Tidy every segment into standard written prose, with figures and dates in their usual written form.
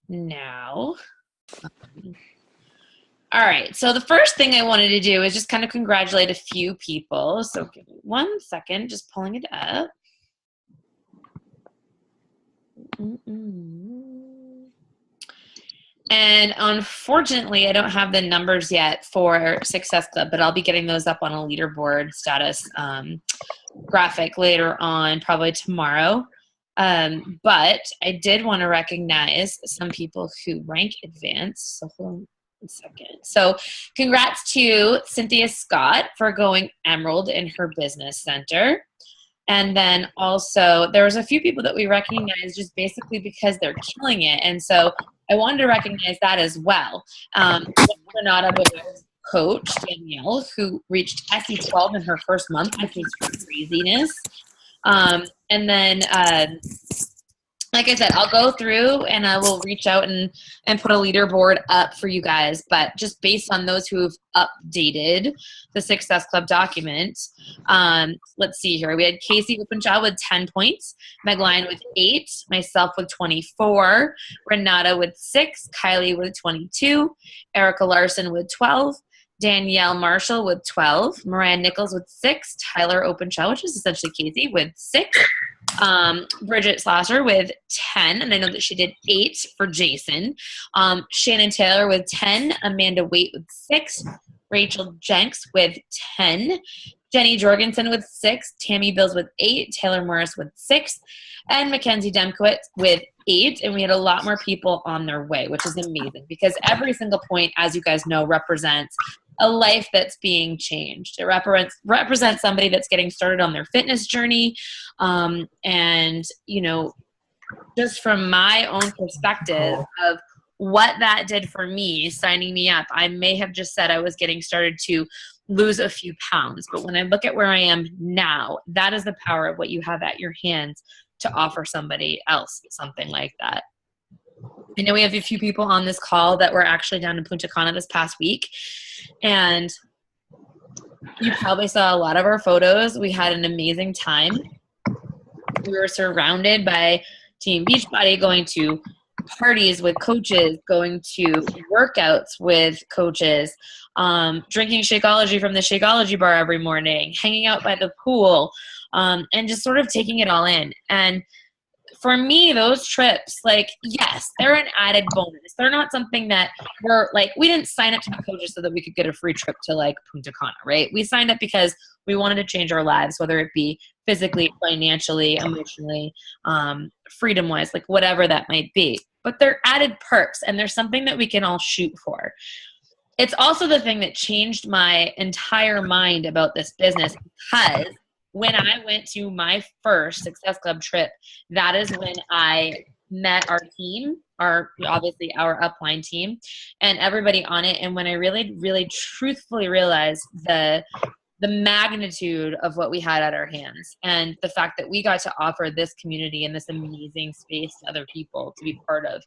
now. All right, so the first thing I wanted to do is just kind of congratulate a few people. So give me 1 second, just pulling it up. And unfortunately, I don't have the numbers yet for Success Club, but I'll be getting those up on a leaderboard status graphic later on, probably tomorrow. But I did want to recognize some people who rank advanced. So hold on 1 second. So congrats to Cynthia Scott for going Emerald in her business center. And then also there was a few people that we recognized just basically because they're killing it. And so I wanted to recognize that as well. Renata Boudreaux's coach, Danielle, who reached SE12 in her first month, which was craziness. And then, like I said, I'll go through and I will reach out and put a leaderboard up for you guys. But just based on those who have updated the Success Club document, let's see here. We had Casey Openshaw with 10 points, Meg Lyon with 8, myself with 24, Renata with 6, Kylie with 22, Erica Larson with 12, Danielle Marshall with 12, Mariah Nichols with 6, Tyler Openshaw, which is essentially Casey, with 6, Bridget Slasher with 10, and I know that she did 8 for Jason, Shannon Taylor with 10, Amanda Waite with 6, Rachel Jenks with 10, Jenny Jorgensen with 6, Tammy Bills with 8, Taylor Morris with 6, and Mackenzie Demkowitz with 8, and we had a lot more people on their way, which is amazing because every single point, as you guys know, represents a life that's being changed. It represents somebody that's getting started on their fitness journey. And, you know, just from my own perspective of what that did for me, signing me up, I may have just said I was getting started to lose a few pounds. But when I look at where I am now, that is the power of what you have at your hands to offer somebody else something like that. I know we have a few people on this call that were actually down in Punta Cana this past week, and you probably saw a lot of our photos. We had an amazing time. We were surrounded by Team Beachbody, going to parties with coaches, going to workouts with coaches, drinking Shakeology from the Shakeology bar every morning, hanging out by the pool, and just sort of taking it all in. And for me, those trips, like, yes, they're an added bonus. They're not something that we're like, we didn't sign up to be coaches so that we could get a free trip to like Punta Cana, right? We signed up because we wanted to change our lives, whether it be physically, financially, emotionally, freedom-wise, like whatever that might be. But they're added perks, and there's something that we can all shoot for. It's also the thing that changed my entire mind about this business, because when I went to my first Success Club trip, that is when I met our team, obviously our upline team, and everybody on it. And when I really, really truthfully realized the magnitude of what we had at our hands, and the fact that we got to offer this community and this amazing space to other people to be part of.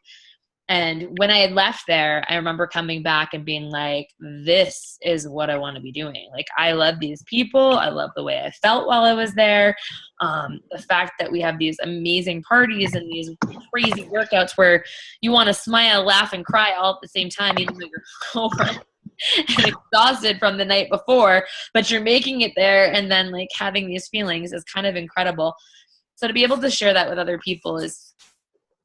And when I had left there, I remember coming back and being like, this is what I want to be doing. Like, I love these people. I love the way I felt while I was there. The fact that we have these amazing parties and these crazy workouts where you want to smile, laugh, and cry all at the same time, even though you're over and exhausted from the night before, but you're making it there, and then like having these feelings is kind of incredible. So to be able to share that with other people is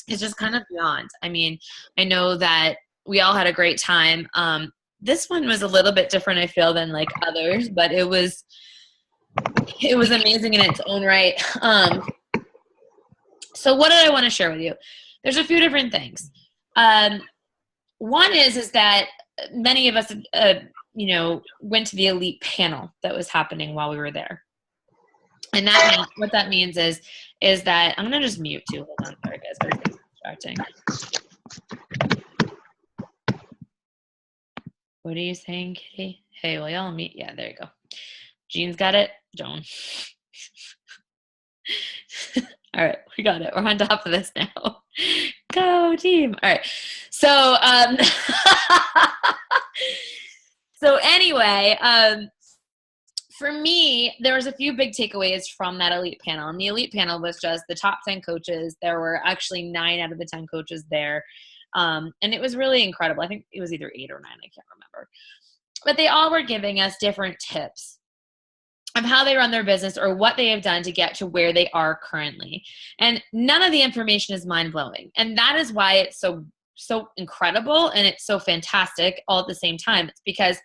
just kind of beyond. I mean, I know that we all had a great time. This one was a little bit different, I feel, than like others, but it was amazing in its own right. So what did I want to share with you? There's a few different things. One is that many of us, went to the elite panel that was happening while we were there. And that means, what that means is that, I'm going to just mute too. Hold on. Sorry, guys. Everything's distracting. What are you saying, Kitty? Hey, will y'all meet? Yeah, there you go. Jean's got it. Joan. All right, we got it. We're on top of this now. Go team. All right. So, so anyway, For me, there was a few big takeaways from that elite panel. And the elite panel was just the top 10 coaches. There were actually 9 out of the 10 coaches there. And it was really incredible. I think it was either 8 or 9. I can't remember. But they all were giving us different tips of how they run their business or what they have done to get to where they are currently. And none of the information is mind-blowing. And that is why it's so incredible and it's so fantastic all at the same time. It's because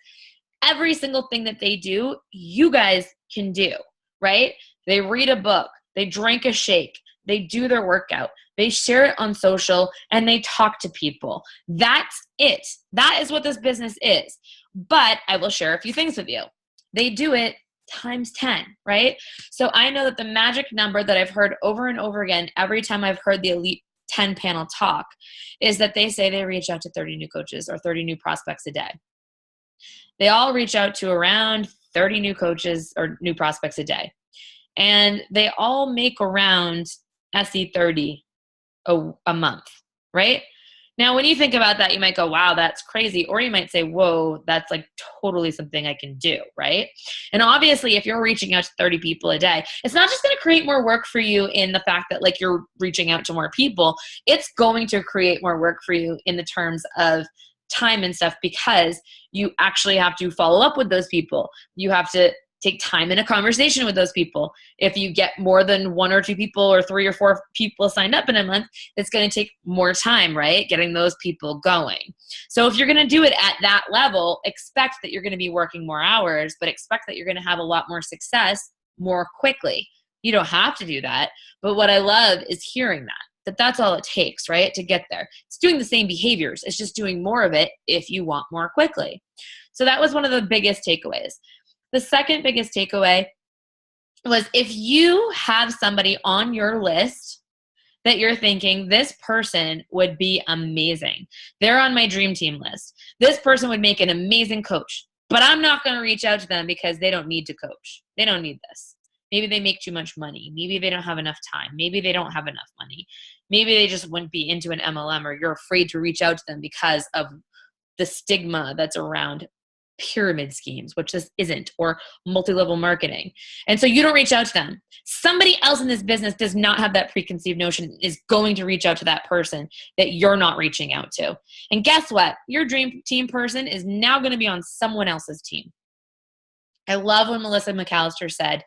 every single thing that they do, you guys can do, right? They read a book, they drink a shake, they do their workout, they share it on social, and they talk to people. That's it. That is what this business is. But I will share a few things with you. They do it times 10, right? So I know that the magic number that I've heard over and over again every time I've heard the Elite 10 panel talk is that they say they reach out to 30 new coaches or 30 new prospects a day. They all reach out to around 30 new coaches or new prospects a day. And they all make around SE30 a month, right? Now, when you think about that, you might go, wow, that's crazy. Or you might say, whoa, that's like totally something I can do, right? And obviously, if you're reaching out to 30 people a day, it's not just going to create more work for you in the fact that like you're reaching out to more people. It's going to create more work for you in the terms of time and stuff because you actually have to follow up with those people. You have to take time in a conversation with those people. If you get more than 1 or 2 people or 3 or 4 people signed up in a month, it's going to take more time, right? Getting those people going. So if you're going to do it at that level, expect that you're going to be working more hours, but expect that you're going to have a lot more success more quickly. You don't have to do that. But what I love is hearing that that's all it takes, right? To get there. It's doing the same behaviors. It's just doing more of it if you want more quickly. So that was one of the biggest takeaways. The second biggest takeaway was if you have somebody on your list that you're thinking, this person would be amazing. They're on my dream team list. This person would make an amazing coach, but I'm not going to reach out to them because they don't need to coach. They don't need this. Maybe they make too much money. Maybe they don't have enough time. Maybe they don't have enough money. Maybe they just wouldn't be into an MLM or you're afraid to reach out to them because of the stigma that's around pyramid schemes, which this isn't, or multi-level marketing. And so you don't reach out to them. Somebody else in this business does not have that preconceived notion, is going to reach out to that person that you're not reaching out to. And guess what? Your dream team person is now going to be on someone else's team. I love when Melissa McAllister said,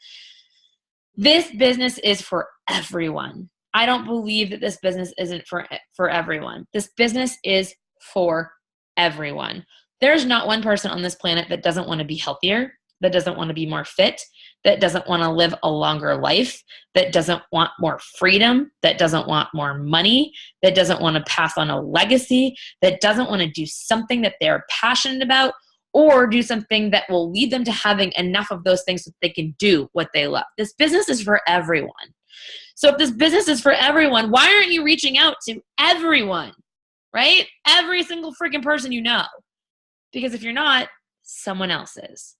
this business is for everyone. I don't believe that this business isn't for everyone. This business is for everyone. There's not one person on this planet that doesn't want to be healthier, that doesn't want to be more fit, that doesn't want to live a longer life, that doesn't want more freedom, that doesn't want more money, that doesn't want to pass on a legacy, that doesn't want to do something that they're passionate about or do something that will lead them to having enough of those things so that they can do what they love. This business is for everyone. So if this business is for everyone, why aren't you reaching out to everyone, right? Every single freaking person you know. Because if you're not, someone else is.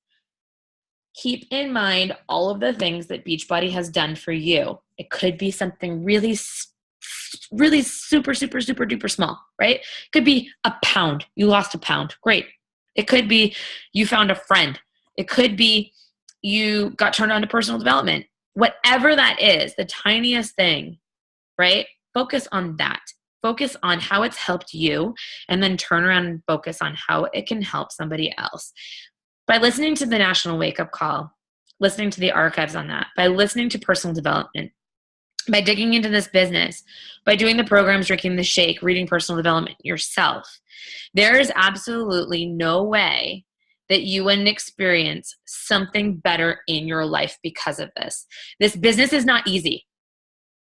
Keep in mind all of the things that Beachbody has done for you. It could be something really super, super, super duper small, right? It could be a pound. You lost a pound. Great. It could be you found a friend. It could be you got turned on to personal development. Whatever that is, the tiniest thing, right? Focus on that. Focus on how it's helped you and then turn around and focus on how it can help somebody else. By listening to the National Wake Up Call, listening to the archives on that, by listening to personal development, by digging into this business, by doing the programs, drinking the shake, reading personal development yourself, there is absolutely no way that you wouldn't experience something better in your life because of this. This business is not easy.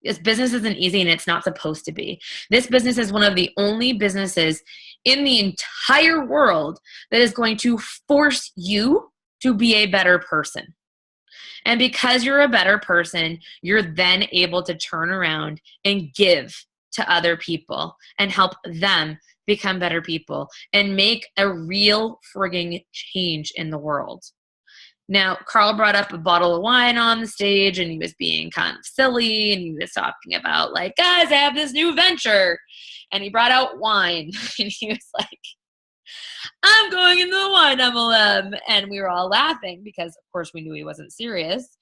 This business isn't easy and it's not supposed to be. This business is one of the only businesses in the entire world that is going to force you to be a better person. And because you're a better person, you're then able to turn around and give to other people and help them become better people and make a real frigging change in the world. Now, Carl brought up a bottle of wine on the stage and he was being kind of silly and he was talking about like, guys, I have this new venture. And he brought out wine and he was like, I'm going into the wine MLM. And we were all laughing because, of course, we knew he wasn't serious,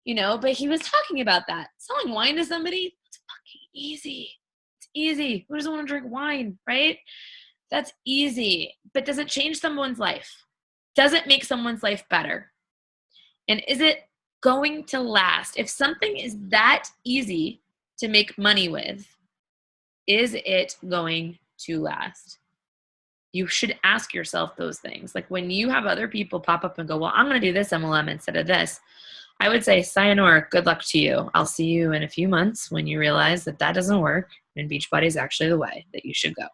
but he was talking about that. Selling wine to somebody, it's fucking easy. It's easy. Who doesn't want to drink wine, right? That's easy. But does it change someone's life? Does it make someone's life better? And is it going to last? If something is that easy to make money with, is it going to last? You should ask yourself those things. Like when you have other people pop up and go, well, I'm going to do this MLM instead of this, I would say, sayonara, good luck to you. I'll see you in a few months when you realize that doesn't work and Beachbody is actually the way that you should go.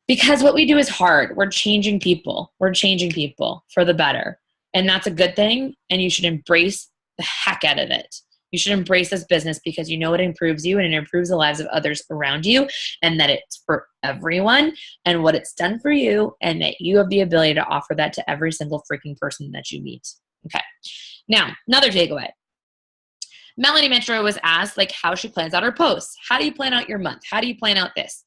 Because what we do is hard. We're changing people. We're changing people for the better. And that's a good thing. And you should embrace the heck out of it. You should embrace this business because you know it improves you and it improves the lives of others around you, and that it's for everyone and what it's done for you, and that you have the ability to offer that to every single freaking person that you meet. Okay. Now, another takeaway. Melanie Mitro was asked how she plans out her posts. How do you plan out your month? How do you plan out this?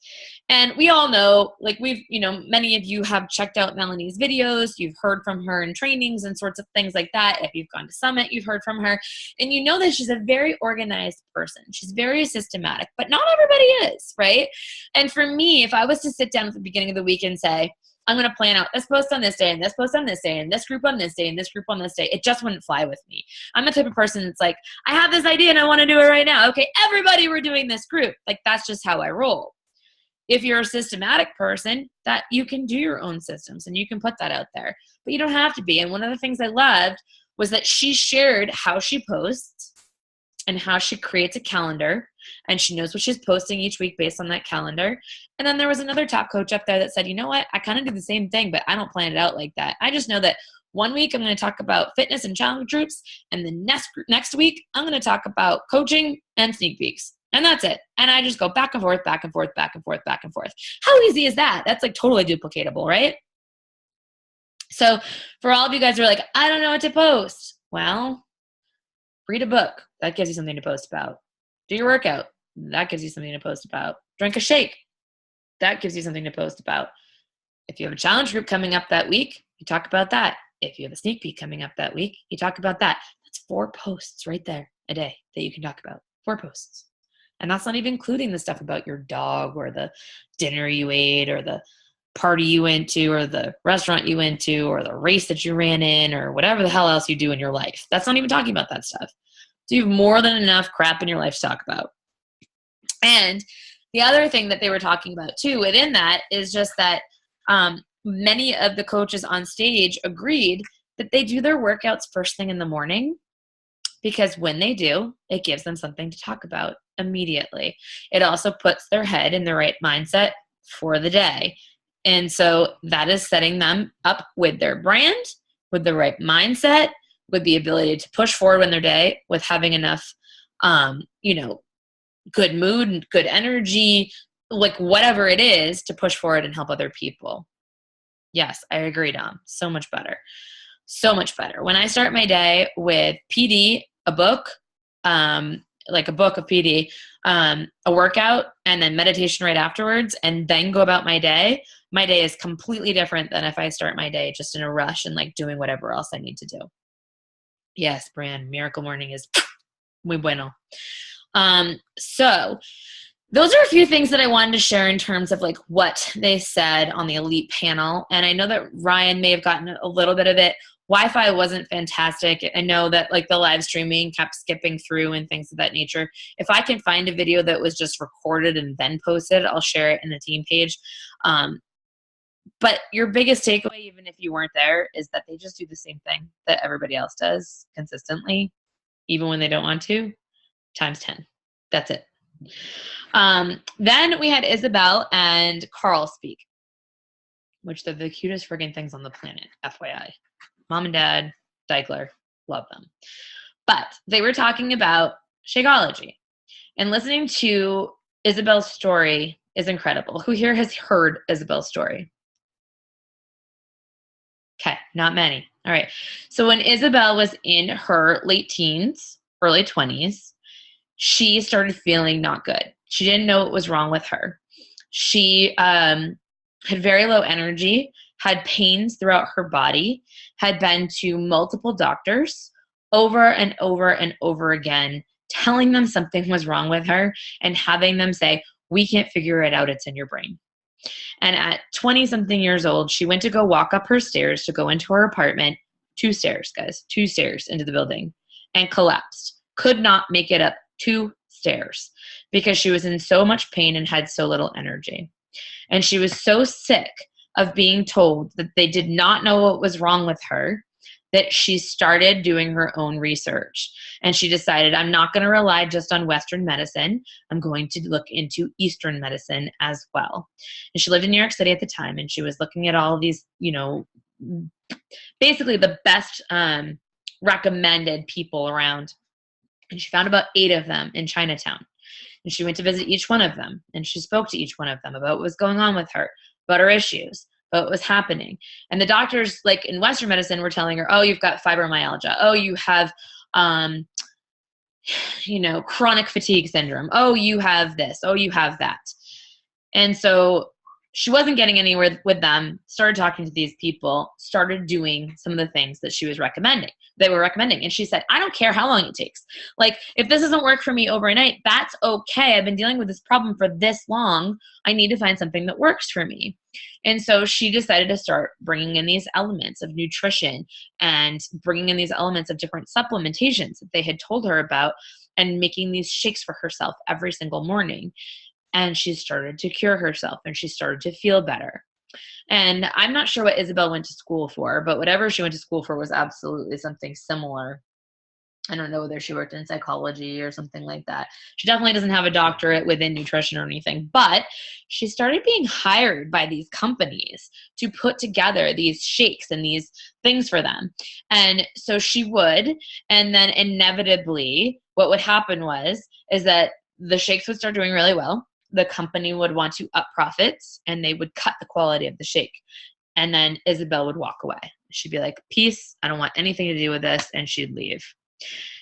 And we all know, many of you have checked out Melanie's videos. You've heard from her in trainings and sorts of things like that. If you've gone to Summit, you've heard from her. And you know that she's a very organized person. She's very systematic, but not everybody is, right? And for me, if I was to sit down at the beginning of the week and say, I'm going to plan out this post on this day and this post on this day and this group on this day and this group on this day, it just wouldn't fly with me. I'm the type of person that's like, I have this idea and I want to do it right now. Okay, everybody, we're doing this group. That's just how I roll. If you're a systematic person, that you can do your own systems and you can put that out there, but you don't have to be. And one of the things I loved was that she shared how she posts and how she creates a calendar, and she knows what she's posting each week based on that calendar. And then there was another top coach up there that said, you know what, I kind of do the same thing, but I don't plan it out like that. I just know that one week I'm going to talk about fitness and challenge groups, and the next week I'm going to talk about coaching and sneak peeks. And that's it. And I just go back and forth, back and forth, back and forth, back and forth. How easy is that? That's totally duplicatable, right? So for all of you guys who are like, I don't know what to post. Well, read a book. That gives you something to post about. Do your workout. That gives you something to post about. Drink a shake. That gives you something to post about. If you have a challenge group coming up that week, you talk about that. If you have a sneak peek coming up that week, you talk about that. That's 4 posts right there a day that you can talk about. 4 posts. And that's not even including the stuff about your dog or the dinner you ate or the party you went to or the restaurant you went to or the race that you ran in or whatever the hell else you do in your life. That's not even talking about that stuff. So you have more than enough crap in your life to talk about. And the other thing that they were talking about too within that is just that many of the coaches on stage agreed that they do their workouts first thing in the morning, because when they do, it gives them something to talk about immediately. It also puts their head in the right mindset for the day. And so that is setting them up with their brand, with the right mindset, with the ability to push forward in their day, with having enough, good mood and good energy, whatever it is to push forward and help other people. Yes, I agree, Dom. So much better. So much better. When I start my day with PD, a book, a book of PD, a workout, and then meditation right afterwards, and then go about my day is completely different than if I start my day just in a rush and doing whatever else I need to do. Yes, Bran, Miracle Morning is muy bueno. So those are a few things that I wanted to share in terms of what they said on the elite panel. And I know that Ryan may have gotten a little bit of it. Wi-Fi wasn't fantastic. I know that the live streaming kept skipping through and things of that nature. If I can find a video that was just recorded and then posted, I'll share it in the team page. But your biggest takeaway, even if you weren't there, is that they just do the same thing that everybody else does consistently, even when they don't want to, times 10. That's it. Then we had Isabel and Carl speak, which they're the cutest friggin' things on the planet, FYI. Mom and Dad, Deichler, love them. But they were talking about Shakeology. And listening to Isabel's story is incredible. Who here has heard Isabel's story? Okay, not many. All right. So when Isabel was in her late teens, early 20s, she started feeling not good. She didn't know what was wrong with her. She had very low energy, had pains throughout her body, had been to multiple doctors over and over and over again, telling them something was wrong with her and having them say, "We can't figure it out. It's in your brain." And at 20 something years old, she went to go walk up her stairs to go into her apartment, 2 stairs, guys, 2 stairs into the building, and collapsed. Could not make it up 2 stairs because she was in so much pain and had so little energy. And she was so sick of being told that they did not know what was wrong with her that she started doing her own research. And she decided, I'm not going to rely just on Western medicine. I'm going to look into Eastern medicine as well. And she lived in New York City at the time, and she was looking at all of these, basically the best recommended people around. And she found about 8 of them in Chinatown. And she went to visit each one of them, and she spoke to each one of them about what was going on with her, about her issues, about what was happening. And the doctors, like in Western medicine, were telling her, oh, you've got fibromyalgia. Oh, you have, chronic fatigue syndrome. Oh, you have this. Oh, you have that. And so she wasn't getting anywhere with them, started talking to these people, started doing some of the things that they were recommending. And she said, I don't care how long it takes. Like, if this doesn't work for me overnight, that's okay. I've been dealing with this problem for this long. I need to find something that works for me. And so she decided to start bringing in these elements of nutrition and bringing in these elements of different supplementations that they had told her about and making these shakes for herself every single morning. And she started to cure herself and she started to feel better. And I'm not sure what Isabel went to school for, but whatever she went to school for was absolutely something similar. I don't know whether she worked in psychology or something like that. She definitely doesn't have a doctorate within nutrition or anything, but she started being hired by these companies to put together these shakes and these things for them. And so she would, and then inevitably what would happen is that the shakes would start doing really well. The company would want to up profits and they would cut the quality of the shake. And then Isabel would walk away. She'd be like, peace, I don't want anything to do with this. And she'd leave.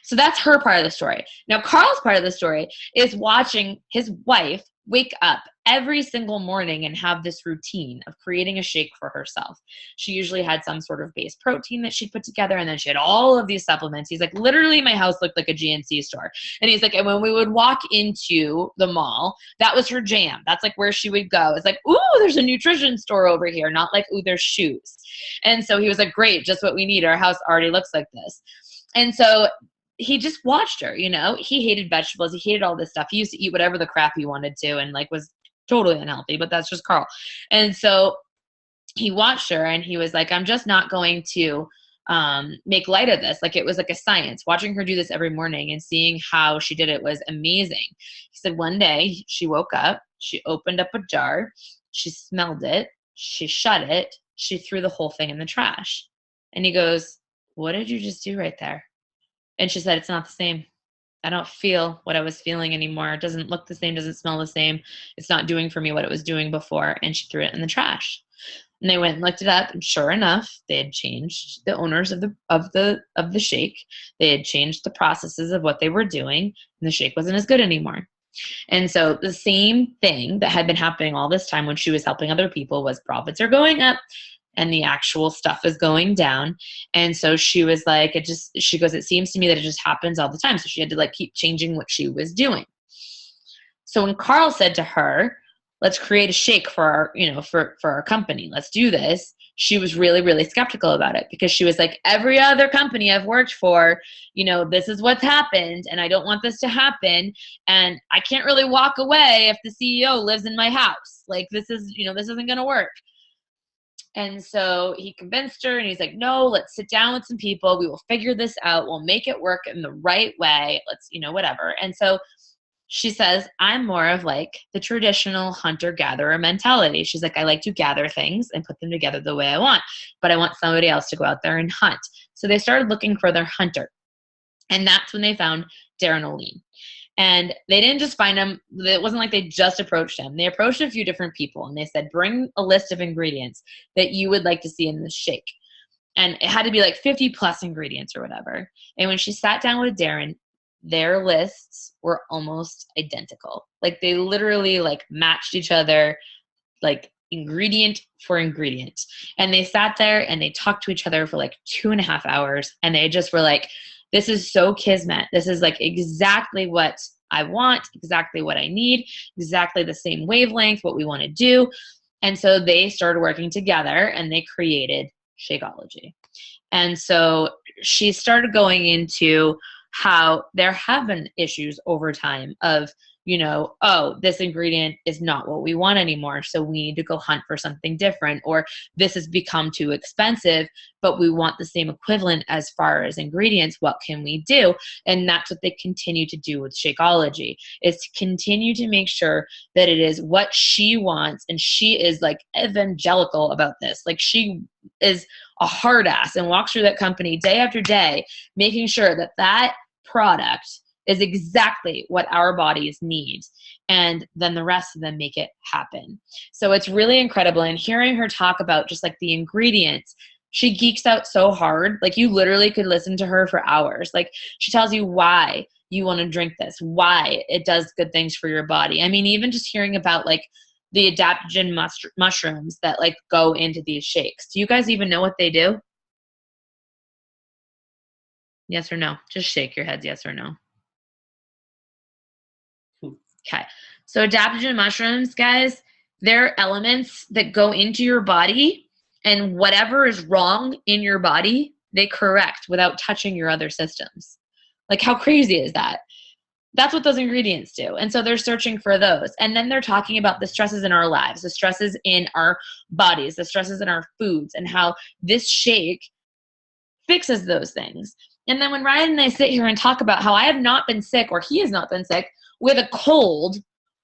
So that's her part of the story. Now, Carl's part of the story is watching his wife wake up every single morning and have this routine of creating a shake for herself. She usually had some sort of base protein that she'd put together, and then she had all of these supplements. He's like, literally my house looked like a GNC store. And he's like, and when we would walk into the mall, that was her jam. That's like where she would go. It's like, ooh, there's a nutrition store over here. Not like, ooh, there's shoes. And so he was like, great, just what we need. Our house already looks like this. And so he just watched her, he hated vegetables. He hated all this stuff. He used to eat whatever the crap he wanted to and was totally unhealthy, but that's just Carl. And so he watched her and he was like, I'm just not going to make light of this. Like, it was like a science. Watching her do this every morning and seeing how she did it was amazing. He said one day she woke up, she opened up a jar, she smelled it, she shut it, she threw the whole thing in the trash. And he goes, what did you just do right there? And she said, it's not the same. I don't feel what I was feeling anymore. It doesn't look the same, doesn't smell the same. It's not doing for me what it was doing before. And she threw it in the trash. And they went and looked it up, and sure enough, they had changed the owners of the shake. They had changed the processes of what they were doing, and the shake wasn't as good anymore. And so the same thing that had been happening all this time when she was helping other people was profits are going up and the actual stuff is going down. And so she was like, she goes, it seems to me that it just happens all the time. So she had to keep changing what she was doing. So when Carl said to her, let's create a shake for our, for our company, let's do this, she was really, really skeptical about it because she was like, every other company I've worked for, this is what's happened and I don't want this to happen. And I can't really walk away if the CEO lives in my house. This isn't going to work. And so he convinced her and he's like, no, let's sit down with some people. We will figure this out. We'll make it work in the right way. Let's, whatever. And so she says, I'm more of the traditional hunter-gatherer mentality. She's like, I like to gather things and put them together the way I want, but I want somebody else to go out there and hunt. So they started looking for their hunter. And that's when they found Darren O'Lean. And they didn't just find him. It wasn't like they just approached him. They approached a few different people and they said, bring a list of ingredients that you would like to see in this shake. And it had to be 50 plus ingredients or whatever. And when she sat down with Darren, their lists were almost identical. They literally matched each other ingredient for ingredient. And they sat there and they talked to each other for like 2.5 hours. And they just were like, this is so kismet. This is like exactly what I want, exactly what I need, exactly the same wavelength, what we want to do. And so they started working together and they created Shakeology. And so she started going into how there have been issues over time of, oh, this ingredient is not what we want anymore, so we need to go hunt for something different, or this has become too expensive, but we want the same equivalent as far as ingredients. What can we do? And that's what they continue to do with Shakeology, is to continue to make sure that it is what she wants. And she is like evangelical about this. Like, she is a hard ass and walks through that company day after day, making sure that that product is exactly what our bodies need. And then the rest of them make it happen. So it's really incredible. And hearing her talk about just like the ingredients, she geeks out so hard. Like, you literally could listen to her for hours. Like, she tells you why you want to drink this, why it does good things for your body. I mean, even just hearing about like the adaptogen mushrooms that like go into these shakes. Do you guys even know what they do? Yes or no? Just shake your heads, yes or no. Okay. So adaptogen mushrooms, guys, they're elements that go into your body, and whatever is wrong in your body, they correct without touching your other systems. Like, how crazy is that? That's what those ingredients do. And so they're searching for those. And then they're talking about the stresses in our lives, the stresses in our bodies, the stresses in our foods, and how this shake fixes those things. And then when Ryan and I sit here and talk about how I have not been sick, or he has not been sick, with a cold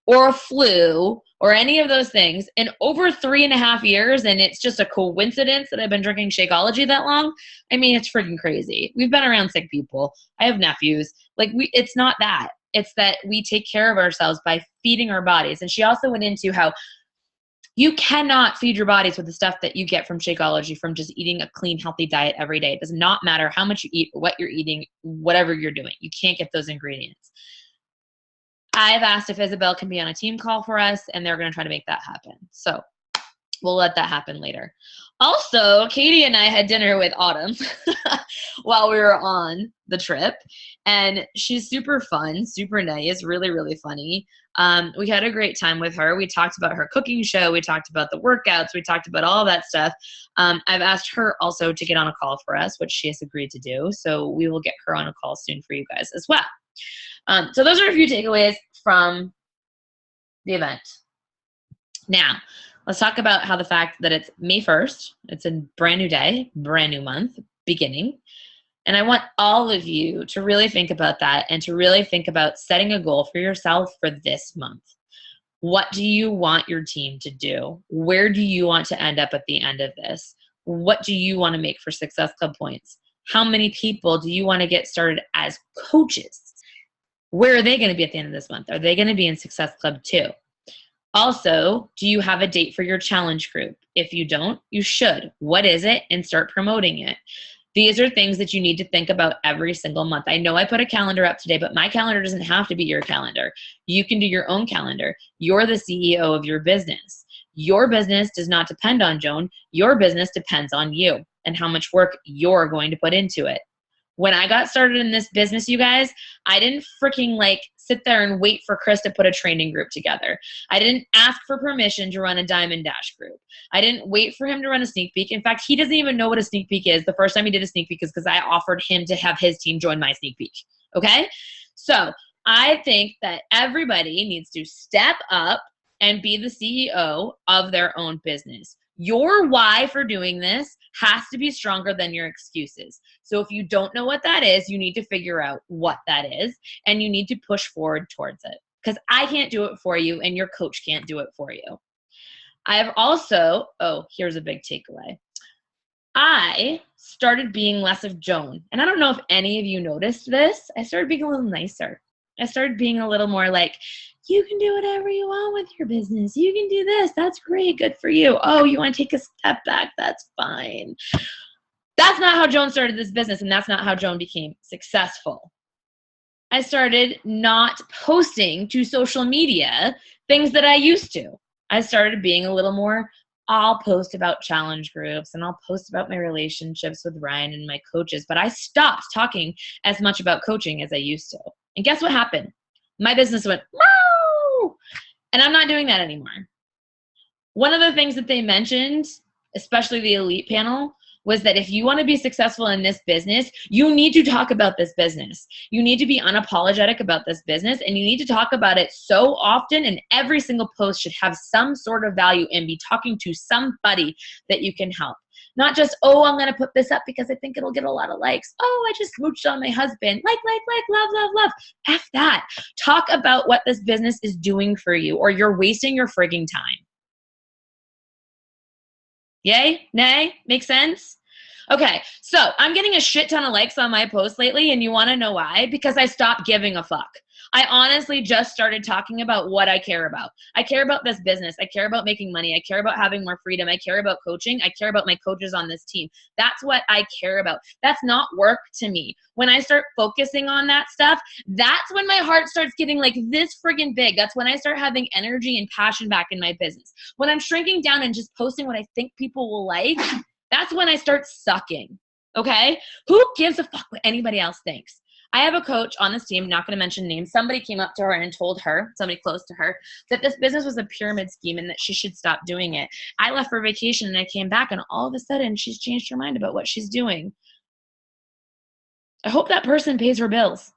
or a flu or any of those things in over 3.5 years, and it's just a coincidence that I've been drinking Shakeology that long, I mean, it's freaking crazy. We've been around sick people. I have nephews. Like, it's not that. It's that we take care of ourselves by feeding our bodies. And she also went into how you cannot feed your bodies with the stuff that you get from Shakeology from just eating a clean, healthy diet every day. It does not matter how much you eat, what you're eating, whatever you're doing. You can't get those ingredients. I've asked if Isabel can be on a team call for us, and they're going to try to make that happen. So we'll let that happen later. Also, Katie and I had dinner with Autumn while we were on the trip, and she's super fun, super nice, really, really funny. We had a great time with her. We talked about her cooking show. We talked about the workouts. We talked about all that stuff. I've asked her also to get on a call for us, which she has agreed to do. So we will get her on a call soon for you guys as well. So those are a few takeaways from the event. Now, let's talk about how the fact that it's May 1st, it's a brand new day, brand new month, beginning. And I want all of you to really think about that, and to really think about setting a goal for yourself for this month. What do you want your team to do? Where do you want to end up at the end of this? What do you want to make for Success Club points? How many people do you want to get started as coaches? Where are they going to be at the end of this month? Are they going to be in Success Club too? Also, do you have a date for your challenge group? If you don't, you should. What is it? And start promoting it. These are things that you need to think about every single month. I know I put a calendar up today, but my calendar doesn't have to be your calendar. You can do your own calendar. You're the CEO of your business. Your business does not depend on Joan. Your business depends on you and how much work you're going to put into it. When I got started in this business, you guys, I didn't freaking sit there and wait for Chris to put a training group together. I didn't ask for permission to run a Diamond Dash group. I didn't wait for him to run a sneak peek. In fact, he doesn't even know what a sneak peek is. The first time he did a sneak peek is because I offered him to have his team join my sneak peek. Okay? So I think that everybody needs to step up and be the CEO of their own business. Your why for doing this has to be stronger than your excuses. So if you don't know what that is, you need to figure out what that is, and you need to push forward towards it, because I can't do it for you and your coach can't do it for you. I have also, here's a big takeaway. I started being less of Joan. And I don't know if any of you noticed this. I started being a little nicer. I started being a little more like, you can do whatever you want with your business. You can do this. That's great. Good for you. Oh, you want to take a step back? That's fine. That's not how Joan started this business, and that's not how Joan became successful. I started not posting to social media things that I used to. I started being a little more, I'll post about challenge groups and I'll post about my relationships with Ryan and my coaches, but I stopped talking as much about coaching as I used to. And guess what happened? My business went, wow! And I'm not doing that anymore. One of the things that they mentioned, especially the elite panel, was that if you want to be successful in this business, you need to talk about this business. You need to be unapologetic about this business, and you need to talk about it so often, and every single post should have some sort of value and be talking to somebody that you can help. Not just, oh, I'm going to put this up because I think it'll get a lot of likes. Oh, I just smooched on my husband. Like, love, love, love. F that. Talk about what this business is doing for you, or you're wasting your frigging time. Yay? Nay? Make sense? Okay, so I'm getting a shit ton of likes on my posts lately, and you want to know why? Because I stopped giving a fuck. I honestly just started talking about what I care about. I care about this business. I care about making money. I care about having more freedom. I care about coaching. I care about my coaches on this team. That's what I care about. That's not work to me. When I start focusing on that stuff, that's when my heart starts getting like this friggin' big. That's when I start having energy and passion back in my business. When I'm shrinking down and just posting what I think people will like, that's when I start sucking, okay? Who gives a fuck what anybody else thinks? I have a coach on this team, not going to mention names. Somebody came up to her and told her, somebody close to her, that this business was a pyramid scheme and that she should stop doing it. I left for vacation and I came back, and all of a sudden she's changed her mind about what she's doing. I hope that person pays her bills,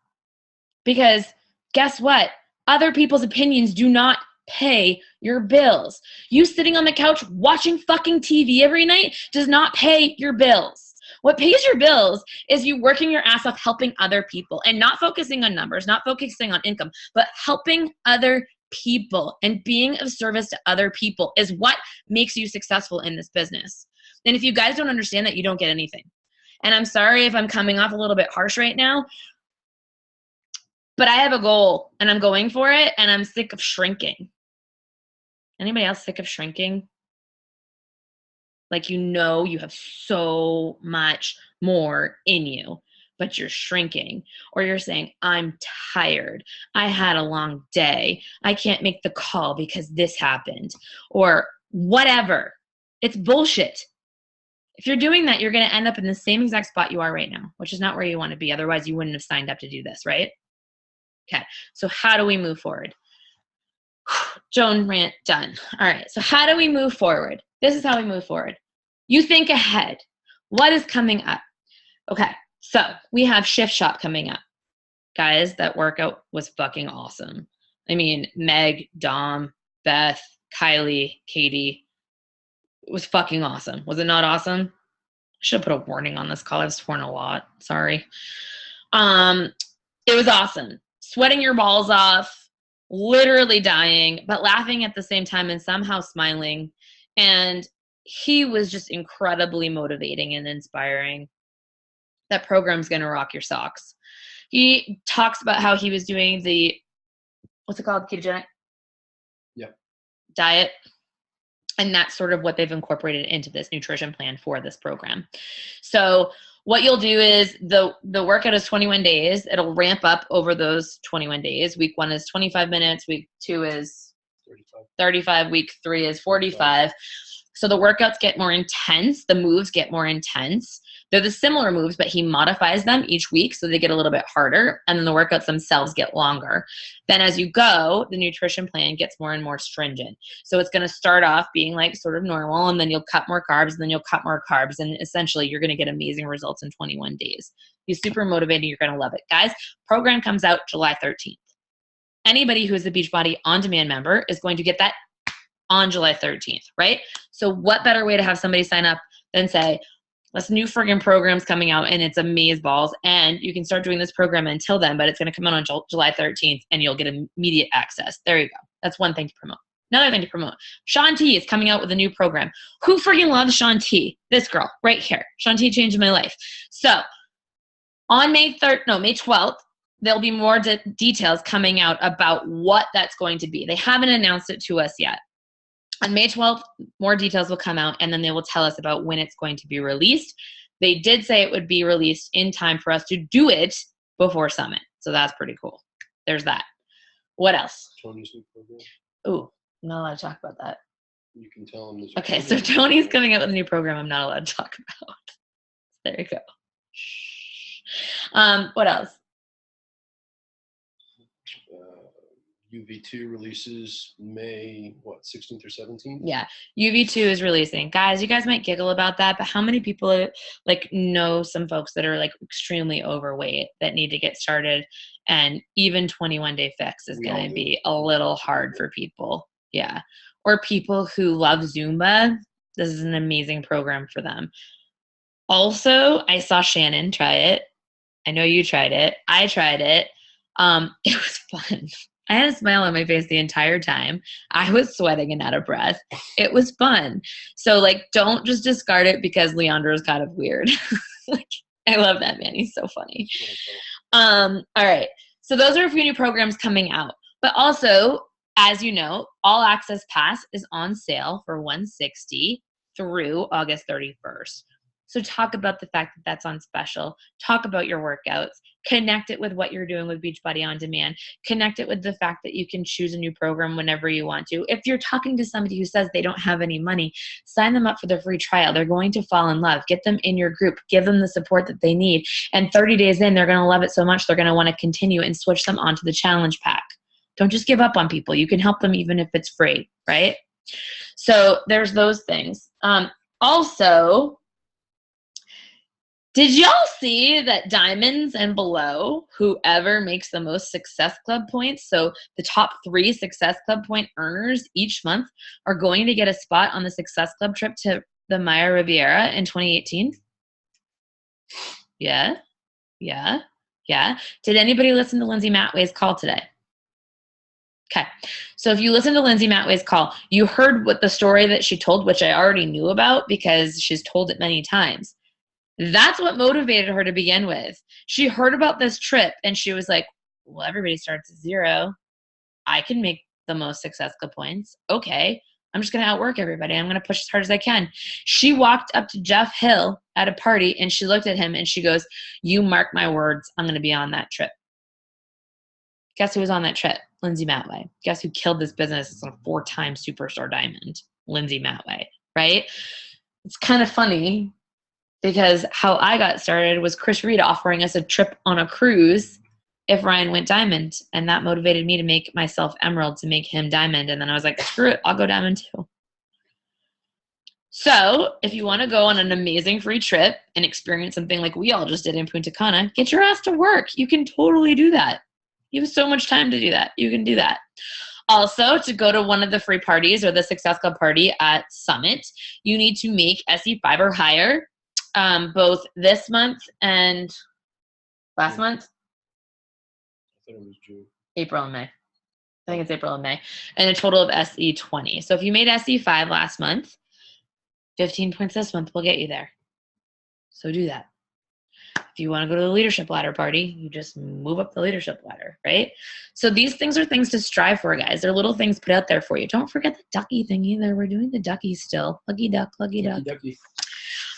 because guess what? Other people's opinions do not pay your bills. You sitting on the couch watching fucking TV every night does not pay your bills. What pays your bills is you working your ass off helping other people, and not focusing on numbers, not focusing on income, but helping other people and being of service to other people is what makes you successful in this business. And if you guys don't understand that, you don't get anything. And I'm sorry if I'm coming off a little bit harsh right now, but I have a goal and I'm going for it, and I'm sick of shrinking. Anybody else sick of shrinking? Like, you have so much more in you, but you're shrinking. Or you're saying, I'm tired. I had a long day. I can't make the call because this happened. Or whatever. It's bullshit. If you're doing that, you're going to end up in the same exact spot you are right now, which is not where you want to be. Otherwise, you wouldn't have signed up to do this, right? Okay, so how do we move forward? Joan rant done. All right, so how do we move forward? This is how we move forward. You think ahead. What is coming up? Okay, so we have Shift Shop coming up. Guys, that workout was fucking awesome. I mean, Meg, Dom, Beth, Kylie, Katie. It was fucking awesome. Was it not awesome? I should have put a warning on this call. I've sworn a lot. Sorry. It was awesome. Sweating your balls off, literally dying, but laughing at the same time and somehow smiling. And he was just incredibly motivating and inspiring. That program's going to rock your socks. He talks about how he was doing the, what's it called? Ketogenic? Yeah. Diet. And that's sort of what they've incorporated into this nutrition plan for this program. So what you'll do is the workout is 21 days. It'll ramp up over those 21 days. Week 1 is 25 minutes. Week 2 is 35. Week 3 is 45. So the workouts get more intense. The moves get more intense. They're the similar moves, but he modifies them each week so they get a little bit harder, and then the workouts themselves get longer. Then as you go, the nutrition plan gets more and more stringent. So it's going to start off being like sort of normal, and then you'll cut more carbs, and then you'll cut more carbs, and essentially you're going to get amazing results in 21 days. He's super motivating. You're going to love it. Guys, program comes out July 13th. Anybody who is a Beachbody On Demand member is going to get that on July 13th, right? So what better way to have somebody sign up than say, this new friggin' program's coming out and it's amazeballs, and you can start doing this program until then, but it's going to come out on July 13th and you'll get immediate access. There you go. That's one thing to promote. Another thing to promote. Shaun T is coming out with a new program. Who friggin' loves Shaun T? This girl right here. Shaun T changed my life. So on May 12th, there'll be more details coming out about what that's going to be. They haven't announced it to us yet. On May 12th, more details will come out, and then they will tell us about when it's going to be released. They did say it would be released in time for us to do it before Summit. So that's pretty cool. There's that. What else? Tony's new program. Ooh, I'm not allowed to talk about that. You can tell them. Okay, so Tony's coming up with a new program I'm not allowed to talk about. There you go. What else? UV2 releases May, 16th or 17th? Yeah, UV2 is releasing. Guys, you guys might giggle about that, but how many people know some folks that are extremely overweight that need to get started, and even 21-day fix is going to be a little hard for people. Yeah. Or people who love Zumba. This is an amazing program for them. Also, I saw Shannon try it. I know you tried it. I tried it. It was fun. I had a smile on my face the entire time. I was sweating and out of breath. It was fun. So don't just discard it because Leandro is kind of weird. I love that man. He's so funny. All right. So those are a few new programs coming out. But also, as you know, All Access Pass is on sale for $160 through August 31st. So talk about the fact that that's on special. Talk about your workouts. Connect it with what you're doing with Beachbody On Demand. Connect it with the fact that you can choose a new program whenever you want to. If you're talking to somebody who says they don't have any money, sign them up for the free trial. They're going to fall in love. Get them in your group. Give them the support that they need. And 30 days in, they're going to love it so much, they're going to want to continue and switch them onto the challenge pack. Don't just give up on people. You can help them even if it's free, right? So there's those things. Also, did y'all see that diamonds and below, whoever makes the most Success Club points, so the top 3 Success Club point earners each month are going to get a spot on the Success Club trip to the Maya Riviera in 2018? Yeah. Did anybody listen to Lindsay Matway's call today? Okay. So if you listen to Lindsay Matway's call, you heard what the story that she told, which I already knew about because she's told it many times. That's what motivated her to begin with. She heard about this trip and she was like, well, everybody starts at 0. I can make the most Success Club points. Okay. I'm just going to outwork everybody. I'm going to push as hard as I can. She walked up to Jeff Hill at a party and she looked at him and she goes, you mark my words, I'm going to be on that trip. Guess who was on that trip? Lindsay Matway. Guess who killed this business? It's a 4-time superstar diamond. Lindsay Matway, right? It's kind of funny because how I got started was Chris Reed offering us a trip on a cruise if Ryan went diamond. And that motivated me to make myself emerald to make him diamond. And then I was like, screw it, I'll go diamond too. So if you want to go on an amazing free trip and experience something like we all just did in Punta Cana, get your ass to work. You can totally do that. You have so much time to do that. You can do that. Also, to go to one of the free parties or the Success Club party at Summit, you need to make SE5 or higher, both this month and last month. I thought it was June. April and May. I think it's April and May. And a total of SE20. So if you made SE5 last month, 15 points this month will get you there. So do that. If you want to go to the leadership ladder party, you just move up the leadership ladder, right? So these things are things to strive for, guys. They're little things put out there for you. Don't forget the ducky thing either. We're doing the ducky still. Lucky duck, lucky duck. Ducky.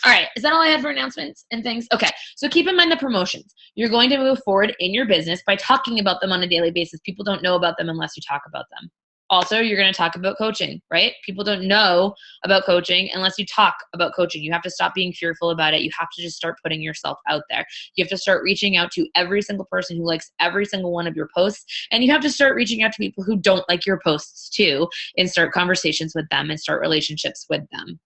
All right. Is that all I had for announcements and things? Okay. So keep in mind the promotions. You're going to move forward in your business by talking about them on a daily basis. People don't know about them unless you talk about them. Also, you're going to talk about coaching, right? People don't know about coaching unless you talk about coaching. You have to stop being fearful about it. You have to just start putting yourself out there. You have to start reaching out to every single person who likes every single one of your posts. And you have to start reaching out to people who don't like your posts too and start conversations with them and start relationships with them.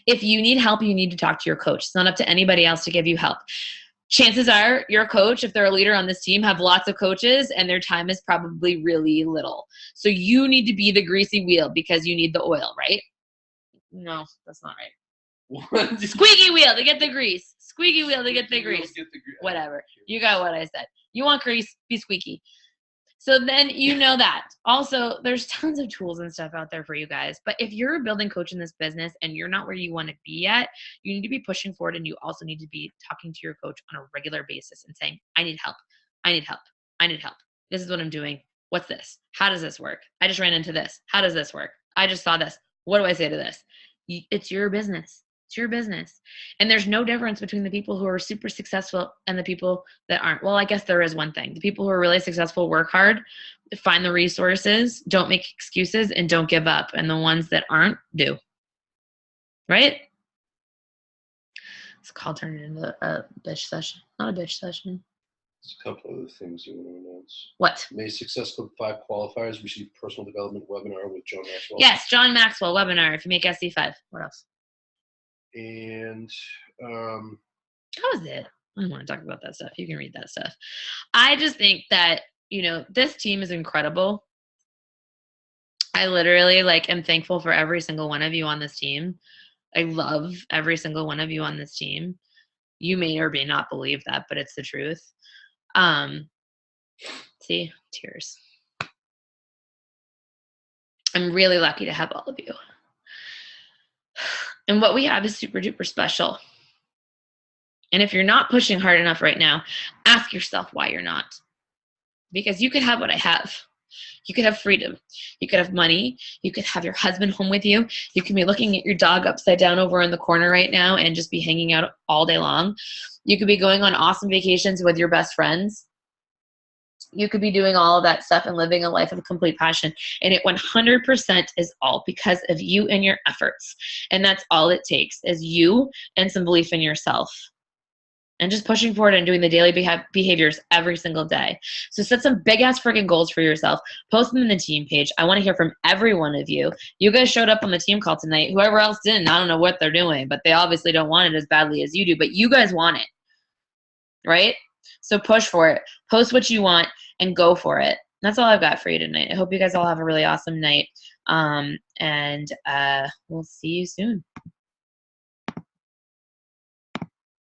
If you need help, you need to talk to your coach. It's not up to anybody else to give you help. Chances are your coach, if they're a leader on this team, have lots of coaches and their time is probably really little. So you need to be the greasy wheel because you need the oil, right? No, that's not right. Squeaky wheel to get the grease. Squeaky wheel to get the grease. Whatever. You got what I said. You want grease, be squeaky. So then you know that. Also, there's tons of tools and stuff out there for you guys. But if you're a building coach in this business and you're not where you want to be yet, you need to be pushing forward and you also need to be talking to your coach on a regular basis and saying, I need help. I need help. I need help. This is what I'm doing. What's this? How does this work? I just ran into this. How does this work? I just saw this. What do I say to this? It's your business. It's your business. And there's no difference between the people who are super successful and the people that aren't. Well, I guess there is one thing. The people who are really successful work hard, find the resources, don't make excuses, and don't give up. And the ones that aren't do. Right? It's called turning into a bitch session. Not a bitch session. There's a couple other things you want to announce. What? May Success Club 5 qualifiers receive personal development webinar with John Maxwell. Yes, John Maxwell webinar if you make SC5. What else? And that was it. I don't want to talk about that stuff. You can read that stuff. I just think that, you know, this team is incredible. I literally am thankful for every single one of you on this team. I love every single one of you on this team. You may or may not believe that, but it's the truth. See, tears. I'm really lucky to have all of you. And what we have is super duper special. And if you're not pushing hard enough right now, ask yourself why you're not. Because you could have what I have. You could have freedom. You could have money. You could have your husband home with you. You can be looking at your dog upside down over in the corner right now and just be hanging out all day long. You could be going on awesome vacations with your best friends. You could be doing all of that stuff and living a life of complete passion. And it 100% is all because of you and your efforts. And that's all it takes is you and some belief in yourself. And just pushing forward and doing the daily behaviors every single day. So set some big ass freaking goals for yourself. Post them in the team page. I want to hear from every one of you. You guys showed up on the team call tonight. Whoever else didn't, I don't know what they're doing, but they obviously don't want it as badly as you do. But you guys want it, right? So push for it. Post what you want and go for it. That's all I've got for you tonight. I hope you guys all have a really awesome night. And we'll see you soon.